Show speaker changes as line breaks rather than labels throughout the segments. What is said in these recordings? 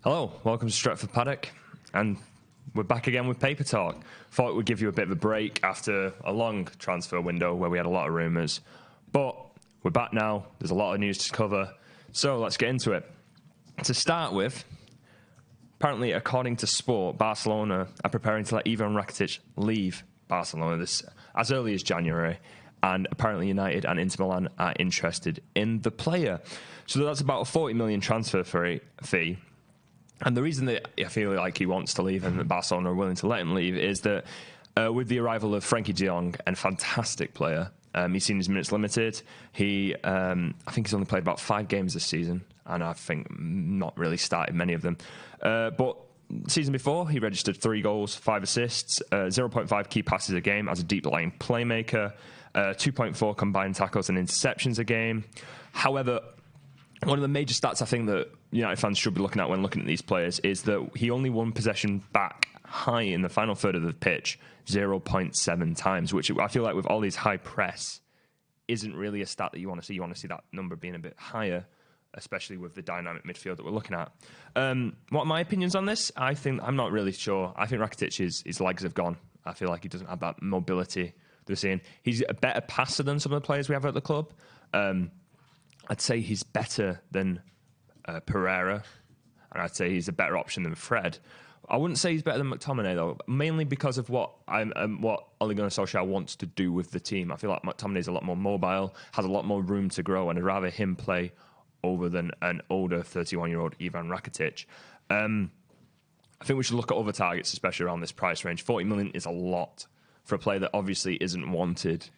Hello, welcome to Stretford Paddock, and we're back again with Paper Talk. Thought we'd give you a bit of a break after a long transfer window where we had a lot of rumours, but we're back now. There's a lot of news to cover, so let's get into it. To start with, apparently, according to Sport, Barcelona are preparing to let Ivan Rakitić leave Barcelona this as early as January, and apparently United and Inter Milan are interested in the player. So that's about a 40 million transfer fee. And the reason that I feel like he wants to leave and that Barcelona are willing to let him leave is that with the arrival of Frenkie De Jong, a fantastic player, he's seen his minutes limited. I think he's only played about 5 games this season, and I think not really started many of them. But season before, he registered 3 goals, 5 assists, 0.5 key passes a game as a deep-lying playmaker, 2.4 combined tackles and interceptions a game. However, one of the major stats I think that United fans should be looking at when looking at these players is that he only won possession back high in the final third of the pitch 0.7 times, which I feel like with all these high press isn't really a stat that you want to see. You want to see that number being a bit higher, especially with the dynamic midfield that we're looking at. What are my opinions on this? I'm not really sure. I think Rakitic, his legs have gone. I feel like he doesn't have that mobility they're seeing. He's a better passer than some of the players we have at the club. I'd say he's better than Pereira, and I'd say he's a better option than Fred. I wouldn't say he's better than McTominay, though, mainly because of what Ole Gunnar Solskjaer wants to do with the team. I feel like McTominay's a lot more mobile, has a lot more room to grow, and I'd rather him play over than an older 31-year-old Ivan Rakitić. I think we should look at other targets, especially around this price range. 40 million is a lot for a player that obviously isn't wanted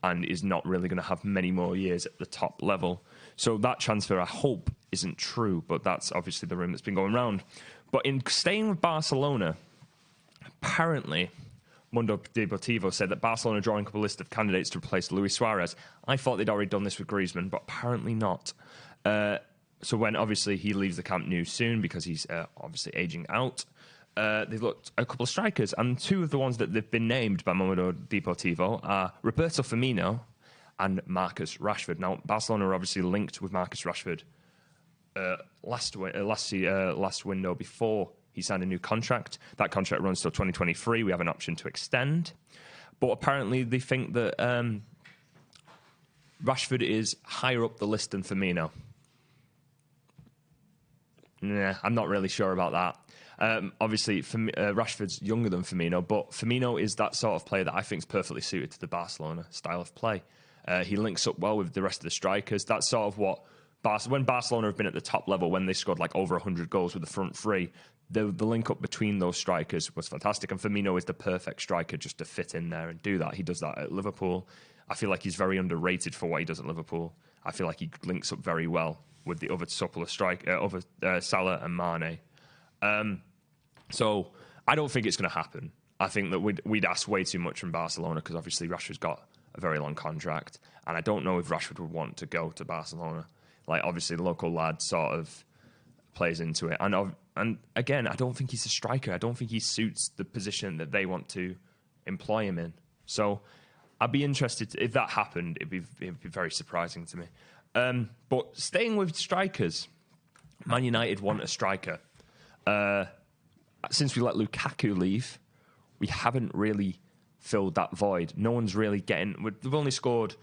and is not really going to have many more years at the top level. So that transfer, I hope, isn't true, but that's obviously the rumor that's been going around. But in staying with Barcelona, apparently, Mundo Deportivo said that Barcelona are drawing up a list of candidates to replace Luis Suarez. I thought they'd already done this with Griezmann, but apparently not. So when, obviously, he leaves the Camp Nou soon because he's obviously aging out, they've looked at a couple of strikers, and 2 of the ones that they've been named by Mundo Deportivo are Roberto Firmino and Marcus Rashford. Now, Barcelona are obviously linked with Marcus Rashford last window before he signed a new contract. That contract runs till 2023. We have an option to extend. But apparently they think that Rashford is higher up the list than Firmino. Nah, I'm not really sure about that. Obviously, Rashford's younger than Firmino, but Firmino is that sort of player that I think is perfectly suited to the Barcelona style of play. He links up well with the rest of the strikers. That's sort of what when Barcelona have been at the top level, when they scored like over 100 goals with the front three, the link up between those strikers was fantastic. And Firmino is the perfect striker just to fit in there and do that. He does that at Liverpool. I feel like he's very underrated for what he does at Liverpool. I feel like he links up very well with the other couple of Salah and Mane. So I don't think it's going to happen. I think that we'd ask way too much from Barcelona because obviously Rashford's got a very long contract, and I don't know if Rashford would want to go to Barcelona. Like, obviously, the local lad sort of plays into it. And again, I don't think he's a striker. I don't think he suits the position that they want to employ him in. So I'd be interested if that happened. It'd be very surprising to me. But staying with strikers, Man United want a striker. Since we let Lukaku leave, we haven't really filled that void. No one's really getting. We've only scored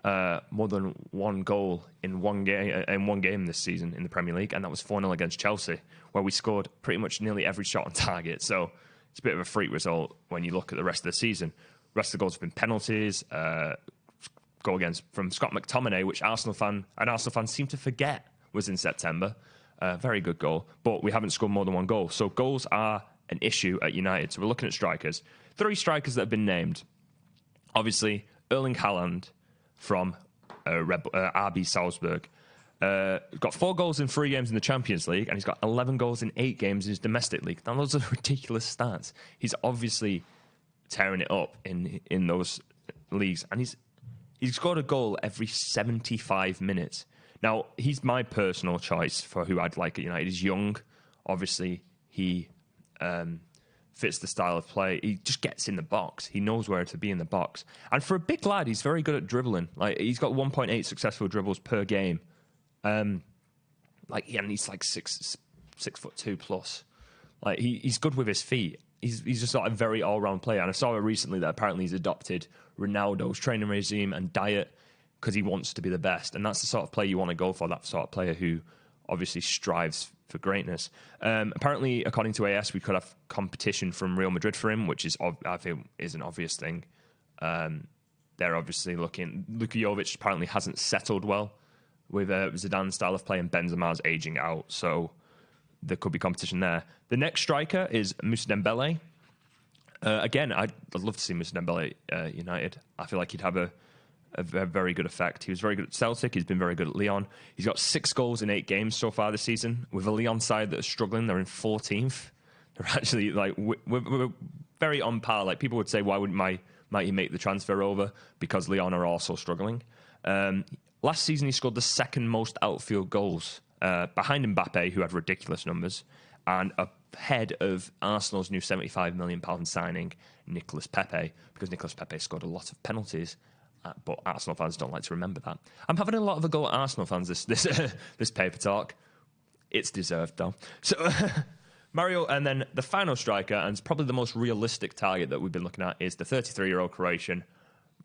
more than 1 goal in one game this season in the Premier League, and that was 4-0 against Chelsea, where we scored pretty much nearly every shot on target. So it's a bit of a freak result when you look at the rest of the season. The rest of the goals have been penalties. Goal against from Scott McTominay, which Arsenal fans seem to forget was in September. Very good goal, but we haven't scored more than 1 goal. So goals are an issue at United. So we're looking at strikers. 3 strikers that have been named. Obviously, Erling Haaland from RB Salzburg. Got 4 goals in 3 games in the Champions League, and he's got 11 goals in 8 games in his domestic league. Now, those are ridiculous stats. He's obviously tearing it up in those leagues, and he's scored a goal every 75 minutes. Now, he's my personal choice for who I'd like at United. He's young. Obviously, he fits the style of play. He just gets in the box. He knows where to be in the box. And for a big lad, he's very good at dribbling. Like, he's got 1.8 successful dribbles per game. And he's like 6'5", 6'2" plus. Like he's good with his feet. He's just like a very all-round player. And I saw it recently that apparently he's adopted Ronaldo's training regime and diet because he wants to be the best. And that's the sort of player you want to go for, that sort of player who obviously strives for greatness. Apparently, according to AS, we could have competition from Real Madrid for him, which is, I think, is an obvious thing. They're obviously looking. Luka Jovic apparently hasn't settled well with Zidane's style of play, and Benzema's aging out. So there could be competition there. The next striker is Moussa Dembele. Again, I'd love to see Moussa Dembele United. I feel like he'd have a very good effect. He was very good at Celtic. He's been very good at Lyon. He's got 6 goals in 8 games so far this season. With a Lyon side that are struggling, they're in 14th. They're actually like we're very on par. Like people would say, why wouldn't might he make the transfer over? Because Lyon are also struggling. Last season, he scored the second most outfield goals behind Mbappe, who had ridiculous numbers, and ahead of Arsenal's new £75 million signing, Nicolas Pepe, because Nicolas Pepe scored a lot of penalties. But Arsenal fans don't like to remember that. I'm having a lot of a go at Arsenal fans this paper talk. It's deserved, though. So Mario, and then the final striker, and it's probably the most realistic target that we've been looking at, is the 33-year-old Croatian,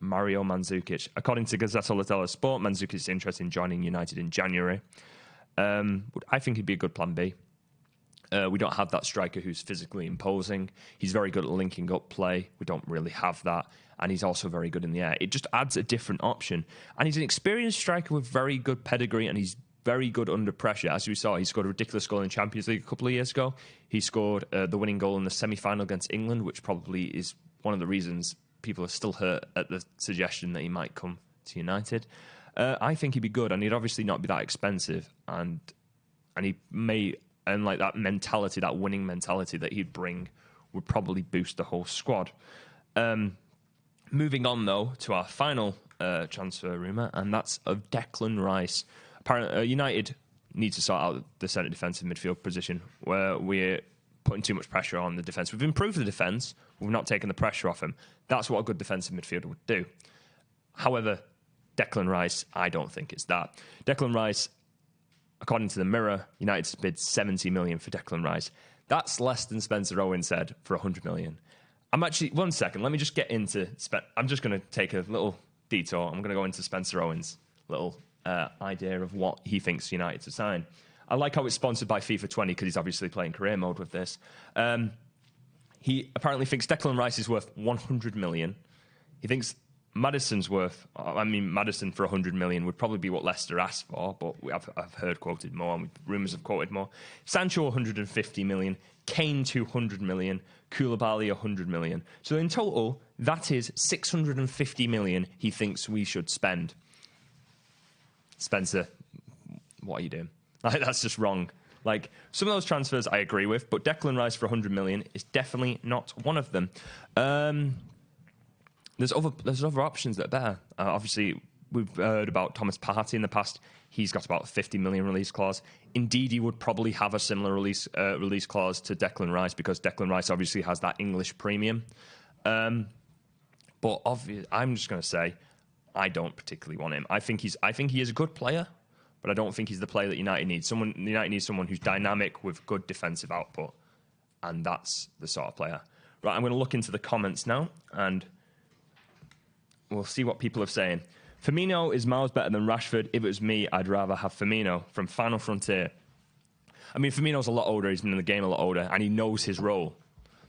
Mario Mandzukic. According to Gazzetta dello Sport, Mandzukic is interested in joining United in January. I think he'd be a good plan B. We don't have that striker who's physically imposing. He's very good at linking up play. We don't really have that. And he's also very good in the air. It just adds a different option. And he's an experienced striker with very good pedigree, and he's very good under pressure. As we saw, he scored a ridiculous goal in the Champions League a couple of years ago. He scored the winning goal in the semi-final against England, which probably is one of the reasons people are still hurt at the suggestion that he might come to United. I think he'd be good, and he'd obviously not be that expensive. And he may... And like that mentality, that winning mentality that he'd bring would probably boost the whole squad. Moving on, though, to our final transfer rumour, and that's of Declan Rice. Apparently, United need to sort out the centre defensive midfield position, where we're putting too much pressure on the defence. We've improved the defence. We've not taken the pressure off him. That's what a good defensive midfielder would do. However, Declan Rice, I don't think it's that. Declan Rice... According to the Mirror, United bid 70 million for Declan Rice. That's less than Spencer Owen said for 100 million. I'm actually... One second, let me just get into... I'm just going to take a little detour. I'm going to go into Spencer Owen's little idea of what he thinks United to sign. I like how it's sponsored by FIFA 20 because he's obviously playing career mode with this. He apparently thinks Declan Rice is worth 100 million. He thinks... Maddison's worth... Maddison for 100 million would probably be what Leicester asked for, but I've heard quoted more, and rumours have quoted more. Sancho, 150 million. Kane, 200 million. Koulibaly, 100 million. So in total, that is 650 million he thinks we should spend. Spencer, what are you doing? That's just wrong. Like, some of those transfers I agree with, but Declan Rice for 100 million is definitely not one of them. There's other options that are better. Obviously, we've heard about Thomas Partey in the past. He's got about a 50 million release clause. Indeed, he would probably have a similar release clause to Declan Rice because Declan Rice obviously has that English premium. But I'm just going to say I don't particularly want him. I think he is a good player, but I don't think he's the player that United needs. United needs someone who's dynamic with good defensive output, and that's the sort of player. Right, I'm going to look into the comments now and... We'll see what people are saying. Firmino is miles better than Rashford. If it was me, I'd rather have Firmino from Final Frontier. I mean, Firmino's a lot older. He's been in the game a lot older, and he knows his role.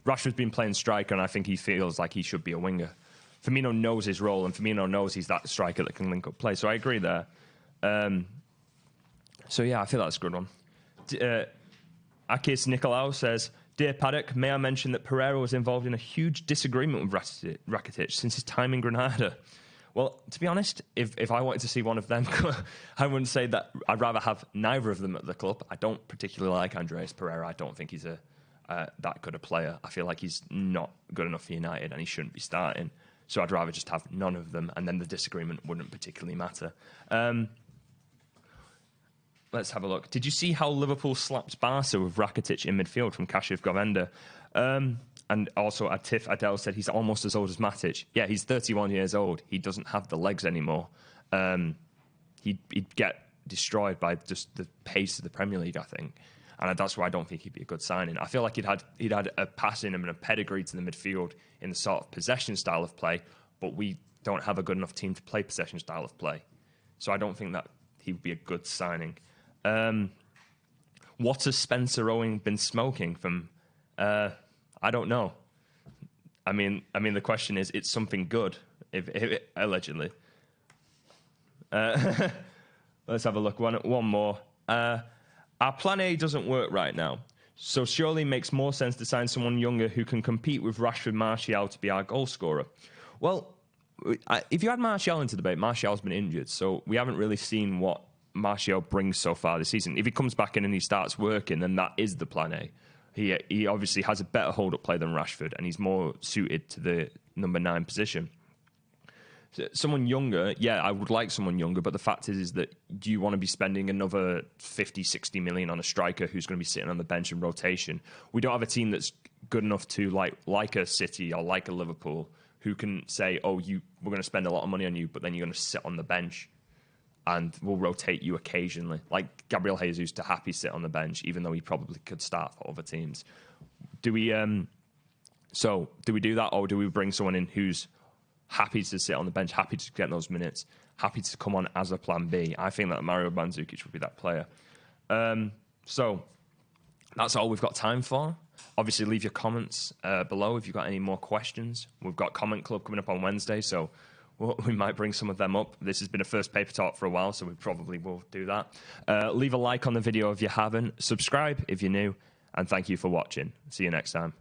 Rashford's been playing striker, and I think he feels like he should be a winger. Firmino knows his role, and Firmino knows he's that striker that can link up play. So I agree there. So yeah, I feel that's a good one. Akis Nicolaou says... Dear Paddock, may I mention that Pereira was involved in a huge disagreement with Rakitić since his time in Granada? Well, to be honest, if I wanted to see one of them, I wouldn't say that I'd rather have neither of them at the club. I don't particularly like Andreas Pereira. I don't think he's that good a player. I feel like he's not good enough for United and he shouldn't be starting. So I'd rather just have none of them and then the disagreement wouldn't particularly matter. Let's have a look. Did you see how Liverpool slapped Barca with Rakitić in midfield from Kashif Govender? And also, Atif Adel said he's almost as old as Matic. Yeah, he's 31 years old. He doesn't have the legs anymore. He'd get destroyed by just the pace of the Premier League, I think. And that's why I don't think he'd be a good signing. I feel like he'd had a pass in him and a pedigree to the midfield in the sort of possession style of play, but we don't have a good enough team to play possession style of play. So I don't think that he would be a good signing. What has Spencer Owen been smoking from? I don't know. I mean, the question is, it's something good, if allegedly. Let's have a look. One more. Our plan A doesn't work right now, so surely it makes more sense to sign someone younger who can compete with Rashford, Martial to be our goal scorer. Well, if you add Martial into the debate, Martial's been injured, so we haven't really seen what Martial brings so far this season. If he comes back in and he starts working, then that is the plan A. He obviously has a better hold-up play than Rashford, and he's more suited to the number 9 position. Someone younger, yeah, I would like someone younger, but the fact is that do you want to be spending another 50, 60 million on a striker who's going to be sitting on the bench in rotation? We don't have a team that's good enough to, like a City or like a Liverpool, who can say, oh, we're going to spend a lot of money on you, but then you're going to sit on the bench and we'll rotate you occasionally. Like Gabriel Jesus to happy sit on the bench, even though he probably could start for other teams. Do we do that, or do we bring someone in who's happy to sit on the bench, happy to get those minutes, happy to come on as a plan B? I think that Mario Mandzukic would be that player. So that's all we've got time for. Obviously, leave your comments below if you've got any more questions. We've got Comment Club coming up on Wednesday, so we might bring some of them up. This has been a first Paper Talk for a while, so we probably will do that. Leave a like on the video if you haven't. Subscribe if you're new, and thank you for watching. See you next time.